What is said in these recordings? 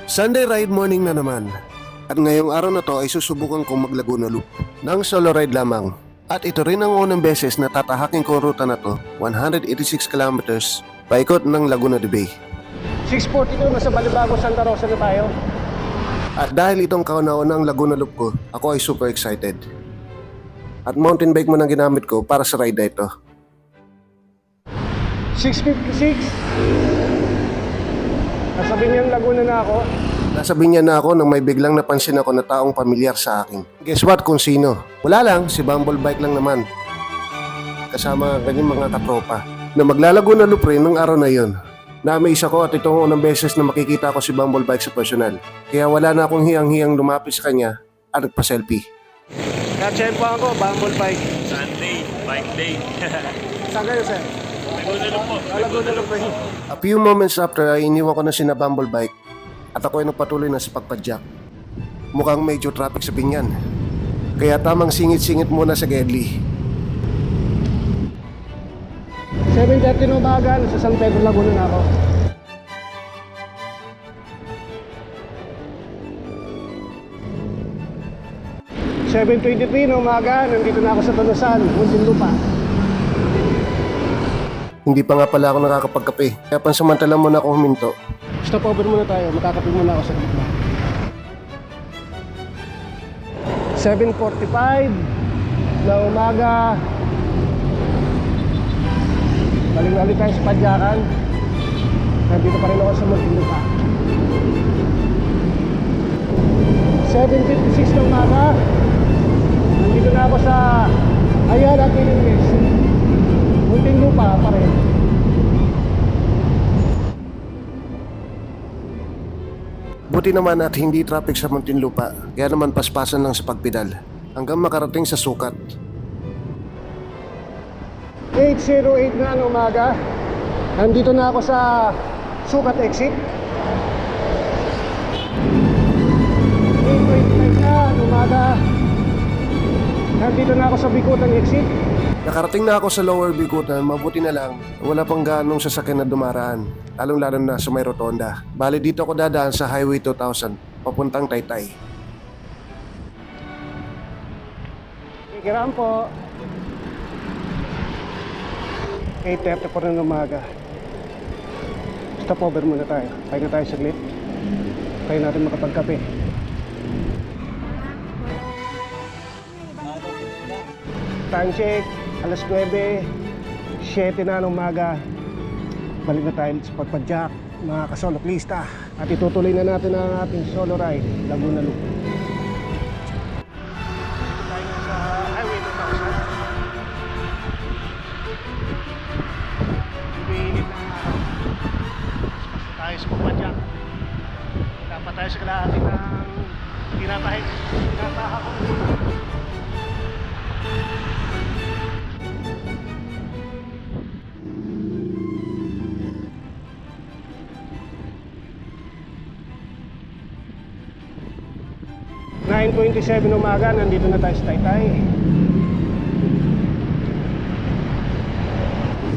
Sunday ride morning na naman. At ngayong araw na to ay susubukan kong mag-Laguna Loop ng solo ride lamang. At ito rin ang unang beses na tatahakin ko ang ruta na to, 186 kilometers, paikot ng Laguna de Bay. 6:42, nasa Balibago, Santa Rosa na tayo. At dahil itong kauna-unang Laguna Loop ko, ako ay super excited. At mountain bike mo nang ginamit ko para sa ride na ito. 6:56. Nasa Binyang Laguna na ako. Nasabi niya na ako nang may biglang napansin ako na taong pamilyar sa akin. Guess what kung sino? Wala lang, si Bumble Bike lang naman. Kasama ang kanyang mga katropa. Na maglalaguna loop rin nung araw na yon. Na-amaze ako at itong unang beses na makikita ko si Bumble Bike sa personal. Kaya wala na akong hiyang-hiyang lumapit sa kanya at nagpa-selfie. Na-check ako, Bumble Bike. Sunday, bike day. Saan kayo, sir? Laguna Loop po. Laguna Loop rin. A few moments after ay iniwan ko na si na Bumble Bike at ako ay nagpatuloy na sa pagpadyak. Mukhang medyo traffic sa Binyan. Kaya tamang singit-singit muna sa Gedli. 7:30 ng umaga, nasa San Pedro Laguna na ako. "7:23 ng umaga, nandito na ako sa Tolosan, Muntinlupa. Hindi pa nga pala ako nakakapagkape. Kaya pansamantala muna ako huminto. Stop over muna tayo, makakape muna ako sa gitna. 7:45 ng umaga. Balik-balik tayo sa Padyakan. Nandito pa rin ako sa Muntinlupa. 7:56 ng umaga. Nandito na ako sa Ayala, Pilipinas. Muntinlupa pa rin. Buti naman at hindi traffic sa Muntinlupa. Kaya naman paspasan lang sa pagpedal. Hanggang makarating sa sukat. 8:08 na ng umaga. Nandito na ako sa sukat exit. 8:25 na ng umaga. Nandito na ako sa Bikutan exit. Nakarating na ako sa Lower Bikutan. Mabuti na lang. Wala pang ganong sasakyan na dumaraan. Lalong-lalo na sa may rotonda. Bali dito ako dadaan sa Highway 2000. Papuntang Taytay. Kikiraan po. 8:30 po ng umaga. Stop over muna tayo. Pahinga tayo saglit. Tayo natin makapagkape. Time check, alas 9, 7 na ng umaga. Balik na tayo sa pagpadyak, mga kasoloklista. At itutuloy na natin ang ating solo ride, Laguna Loop. Tayo na sa Highway 2000. Umiinit na tayo sa pagpadyak. Dapat tayo sa kalahati ng tinatahak ko. 9:27 ng umaga, nandito na tayo sa Taytay.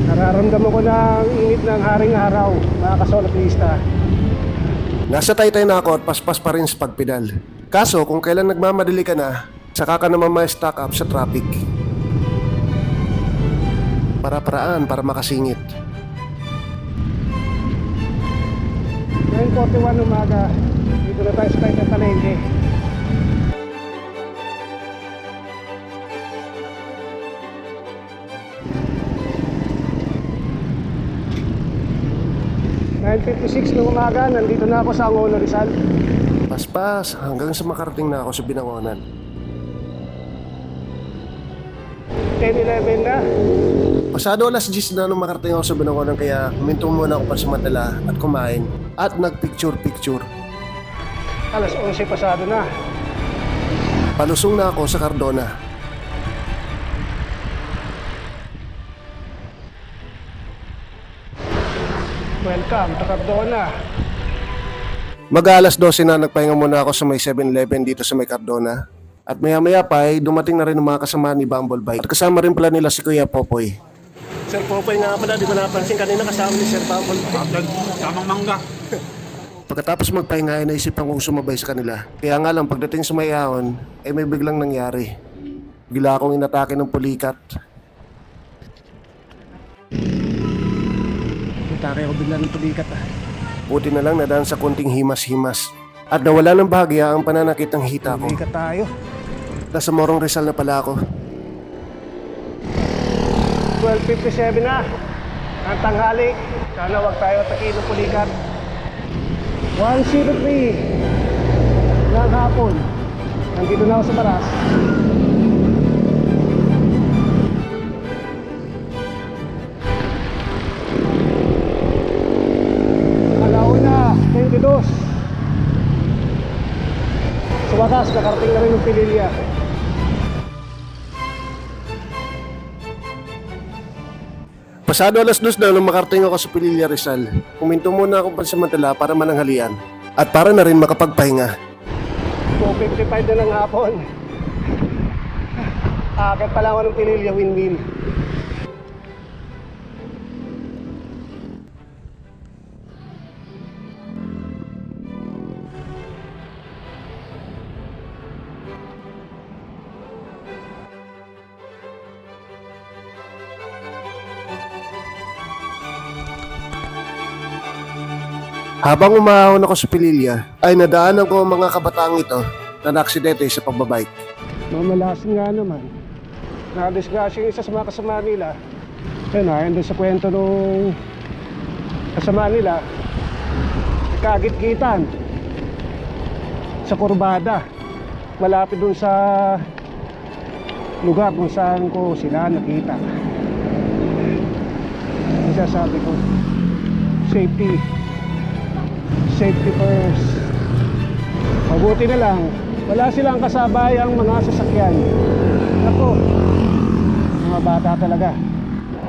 Nararamdaman ko ng init ng haring araw, mga kasoloklista. Nasa Taytay na ako at paspas pa rin sa pagpedal. Kaso kung kailan nagmamadali ka na, saka ka naman may stock up sa traffic. Para-paraan para makasingit. 9:41 ng umaga, dito na tayo sa Taytay Palengke. "9:56 ng umaga, nandito na ako sa Angono, Rizal. Paspas hanggang sa makarating na ako sa Binangonan. 10:11 na. Pasado alas 10 na nung makarating ako sa Binangonan kaya huminto muna ako pansamantala at kumain at nagpicture-picture. Alas 11 pasado na. Palusong na ako sa Cardona. Welcome to Cardona. Mag-aalas 12 na nagpahinga muna ako sa may 7-Eleven dito sa may Cardona. At maya-maya pa ay dumating na rin ang mga kasama ni Bumble Bike. At kasama rin pala nila si Kuya Popoy. Sir Popoy nga pala, di ba napansin kanina kasama ni Sir Bumble? Tamang mangga. Pagkatapos magpahinga ay naisipan kong sumabay sa kanila. Kaya nga lang pagdating sa may ahon ay may biglang nangyari. Bigla akong inatake ng pulikat. Atake ako bigla ng tulikat ah. Buti na lang nadaan sa konting himas-himas. At nawala ng bahagya ang pananakit ng hita ko. Tulikat tayo. Nasa Morong Rizal na pala ako. 12:57 na. Ang tanghali. Sana wag tayo atake ng pulikat. 1:03 ng hapon. Nandito na ako sa Baras. Alauna, 22. Sa wakas, nakarating na rin yung Pililya. Pasado alas 2 na nung makarating ako sa Pililya Rizal. Huminto muna ako pansamantala para mananghalian. At para na rin makapagpahinga. 2:55 na ng hapon. Akit pala ako ng Pililya windmill. Habang umahon ako sa Pililya, ay nadaanan ko ang mga kabataang ito na naaksidente sa pagbabike. Mamalasin nga naman. Nakadisgrasya yung isa sa mga kasama nila. Ayun na, doon sa kwento nung kasama nila, kagit-gitan sa kurbada. Malapit doon sa lugar kung saan ko sila nakita. Isa sabi ko, safety first. Mabuti na lang wala silang kasabayang mga sasakyan. Ako, mga bata talaga.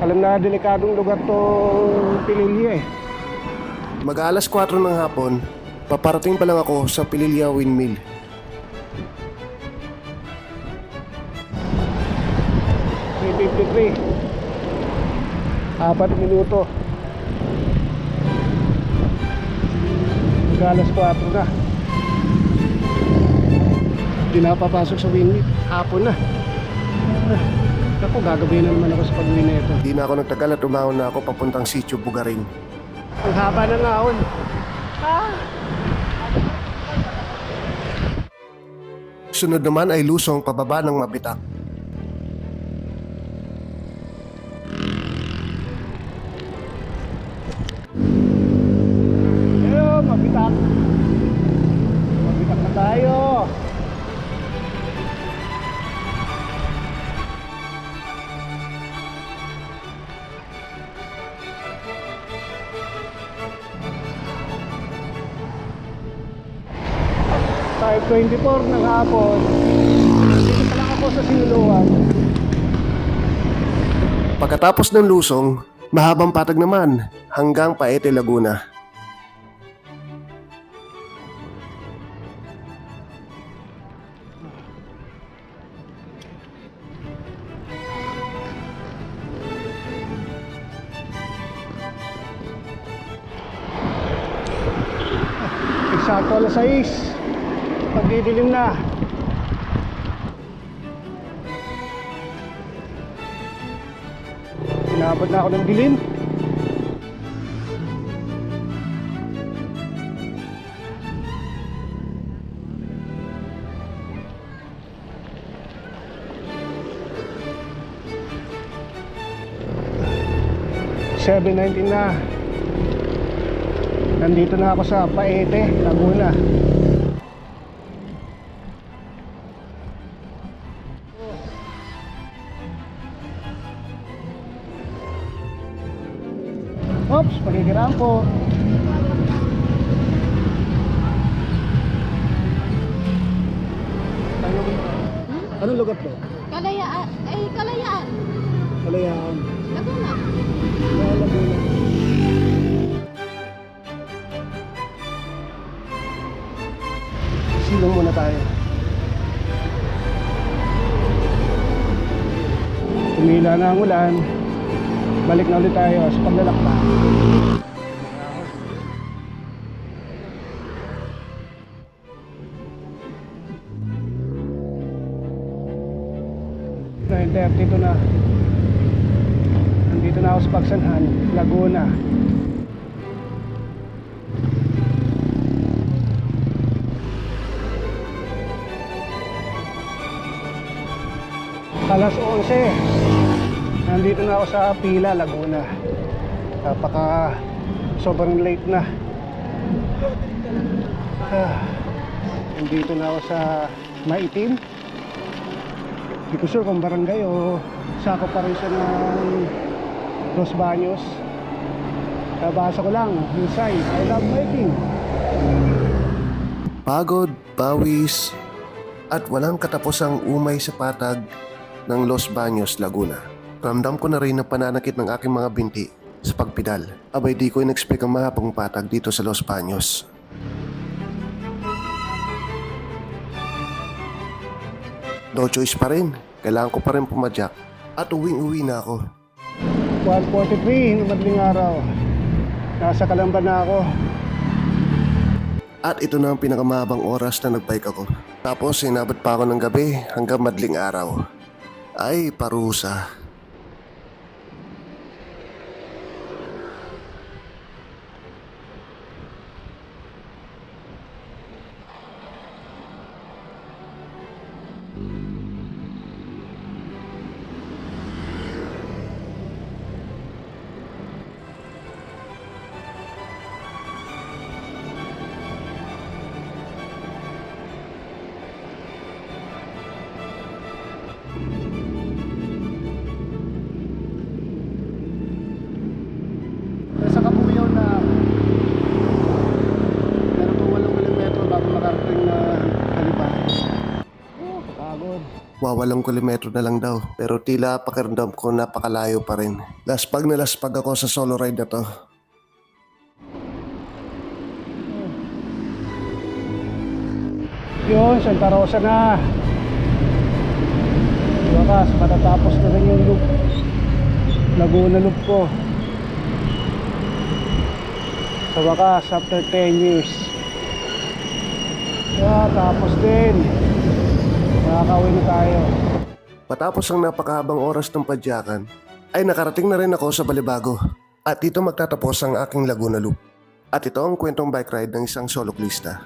Alam na delikadong lugar tong Pililya eh. Mag-alas 4 ng hapon, paparating pa lang ako sa Pililya Windmill. Apat minuto. Alas 4 na. Hindi na papasok sa windmill. Hapon na. Ako, gagabihin na naman ako sa pag-uwi na ito. Di na ako nagtagal at umahon na ako papuntang sitio Bugaring. Ang haba ng ahon. Sunod naman ay lusong pababa ng Mabitak. Mabitak. Mabitak na tayo. Kahit 24 ng hapon, dito pa lang ako sa Sinuluan. Pagkatapos ng lusong, mahabang patag naman hanggang Paete, Laguna. Eksakto alas 6. Pagdidilim na. Inabot na ako ng dilim. $7:19 na. Nandito na ako sa Paete, Laguna. Oops, pakikiram po. Anong lugar to? Kalayaan. Ay, Kalayaan. Kalayaan. Laguna. Laguna. Silong muna tayo. Tumila na ang ulan. Balik na ulit tayo sa paglalakbay. 9:32 na. Nandito na ako sa Pagsanhan, Laguna. Alas 11. Nandito na ako sa Pila, Laguna. Napaka sobrang late na. Nandito na ako sa Maitim. Hindi ko sure kung barangay o sakop pa rin siya ng Los Baños. Nabasa ko lang yung sign, I love Maitim. Pagod, pawis, at walang katapusang umay sa patag ng Los Baños, Laguna. Ramdam ko na rin ang pananakit ng aking mga binti sa pagpidal. Abay di ko in-expect ang mahapong patag dito sa Los Baños. No choice pa rin. Kailangan ko pa rin pumadyak at uwing-uwi na ako. 1:43 ng madaling araw. Nasa Calamba na ako. At ito na ang pinakamahabang oras na nagbike ako. Tapos inabot pa ako ng gabi hanggang madaling araw. Ay, parusa. Nasa Kabuyaw na pero po 8 kilometro bago makarating na Alibay. Kapagod. Wawalong kilometro na lang daw, pero tila pakiramdam ko napakalayo pa rin. Laspag na laspag ako sa solo ride na to. Yun, Santa Rosa na. Wakas, matatapos na rin yung loop. Laguna loop ko. Sa wakas, after 10 years. Tapos din. Nakakauwi na tayo. Matapos ang napakahabang oras ng padyakan, ay nakarating na rin ako sa Balibago. At dito magtatapos ang aking Laguna Loop. At ito ang kwentong bike ride ng isang soloklista.